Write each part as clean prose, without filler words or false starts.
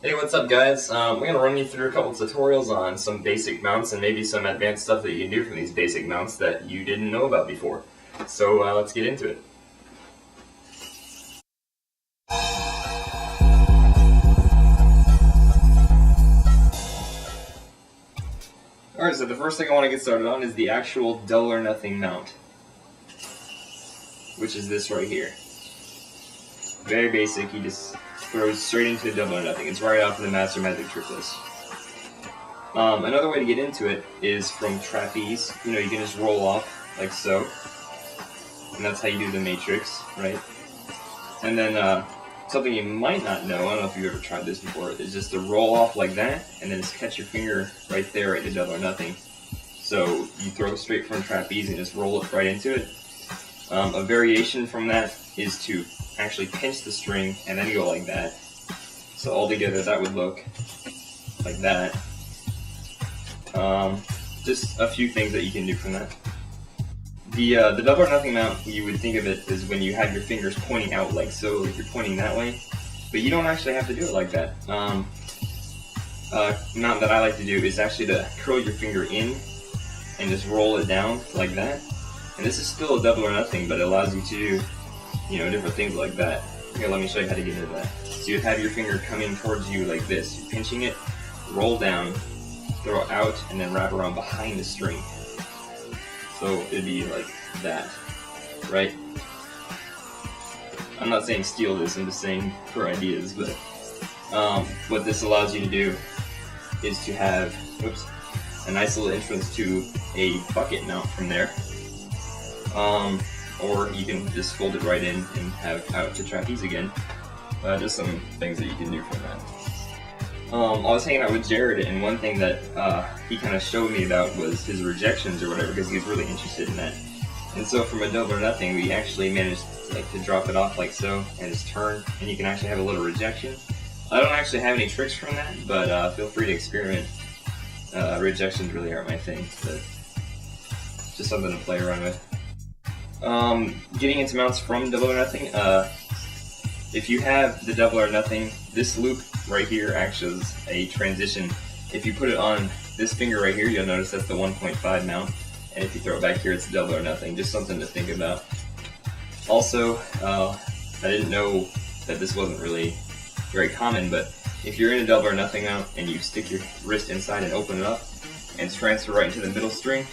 Hey, what's up guys? We're going to run you through a couple tutorials on some basic mounts and maybe some advanced stuff that you can do from these basic mounts that you didn't know about before. So let's get into it. Alright, so the first thing I want to get started on is the actual double or nothing mount, which is this right here. Very basic, you just throws straight into double or nothing. It's right off of the Master Magic trick list. Another way to get into it is from trapeze. You know, you can just roll off like so, and that's how you do the matrix, right? And then something you might not know, I don't know if you've ever tried this before, is just to roll off like that, and then just catch your finger right there at the double or nothing. So you throw straight from trapeze and just roll it right into it. A variation from that is to actually pinch the string and then go like that. So altogether that would look like that. Just a few things that you can do from that. The double or nothing mount, you would think of it as when you have your fingers pointing out like so, like you're pointing that way, but you don't actually have to do it like that. Mount that I like to do is actually to curl your finger in and just roll it down like that. And this is still a double or nothing, but it allows you to do, you know, different things like that. Here, let me show you how to get into that. So you'd have your finger coming towards you like this. You're pinching it, roll down, throw it out, and then wrap around behind the string. So it'd be like that, right? I'm not saying steal this, I'm just saying for ideas, but what this allows you to do is to have, a nice little entrance to a bucket mount from there. Or you can just fold it right in and have out to trapeze again. Just some things that you can do from that. I was hanging out with Jared, and one thing that he kind of showed me about was his rejections or whatever, because he was really interested in that. And so from a double or nothing, we actually managed to drop it off like so, and just turn, and you can actually have a little rejection. I don't actually have any tricks from that, but feel free to experiment. Rejections really aren't my thing, but just something to play around with. Getting into mounts from double or nothing, if you have the double or nothing, this loop right here acts as a transition. If you put it on this finger right here, you'll notice that's the 1.5 mount, and if you throw it back here, it's double or nothing. Just something to think about. Also, I didn't know that this wasn't really very common, but if you're in a double or nothing mount and you stick your wrist inside and open it up and transfer right into the middle string,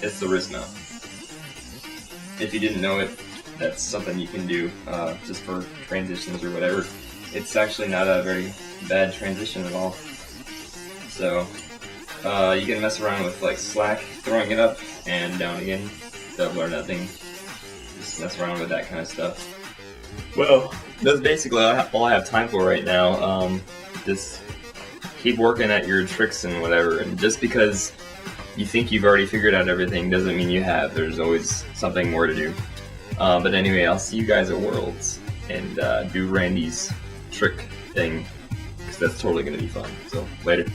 it's the wrist mount. If you didn't know it, that's something you can do just for transitions or whatever. It's actually not a very bad transition at all. So you can mess around with like slack, throwing it up and down again, double or nothing. Just mess around with that kind of stuff. Well, that's basically all I have time for right now. Just keep working at your tricks and whatever, and just because you think you've already figured out everything doesn't mean you have. There's always something more to do. But anyway, I'll see you guys at Worlds and do Randy's trick thing, because that's totally going to be fun. So, later.